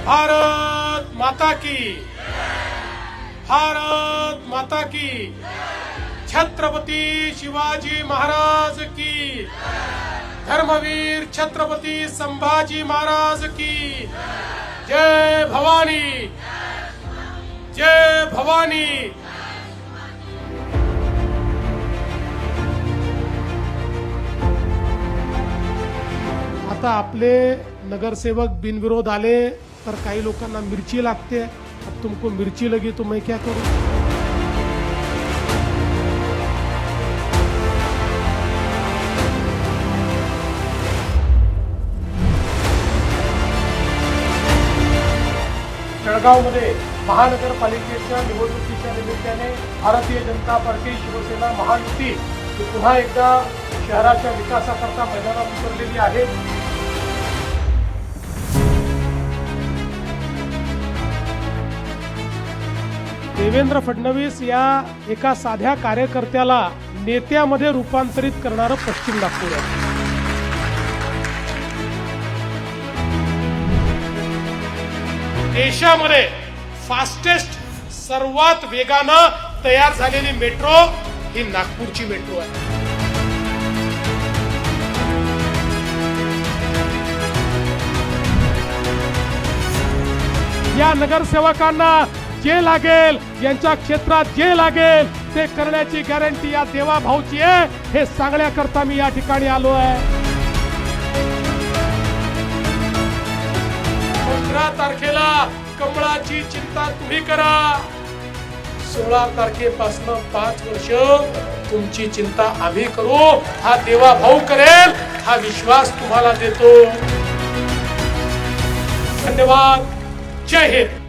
भारत माता की, भारत माता की, छत्रपती शिवाजी महाराज की, धर्मवीर छत्रपती संभाजी महाराज की, जय भवानी, जय भवानी। आता आपले नगरसेवक बिनविरोध आले तर काही लोकांना मिरची लागते। अब तुमको मिर्ची लगी तो मैं क्या करूं? जळगावमध्ये महानगरपालिकेच्या निवडणुकीच्या निमित्ताने भारतीय जनता पार्टी शिवसेना महायुती ही पुन्हा एकदा शहराच्या विकासाकरता मैदानात उतरलेली आहे। देवेंद्र फडणवीस या एका साध्या कार्यकर्त्याला नेत्यामध्ये रूपांतरित करणारं पश्चिम नागपूर आहे। देशामध्ये फास्टेस्ट सर्वात वेगानं तयार झालेली मेट्रो ही नागपूरची मेट्रो आहे। या नगरसेवकांना जे लागेल, यांच्या क्षेत्रात जे लागेल ते करण्याची गॅरंटी या देवा भाऊची आहे। हे सांगण्याकरता मी या ठिकाणी आलो आहे। 15 तारखेला कमळाची चिंता तुम्ही करा, 16 तारखेपासून 5 वर्ष तुमची चिंता आम्ही करू। हा देवा भाऊ करेल, हा विश्वास तुम्हाला देतो। धन्यवाद। जय हिंद।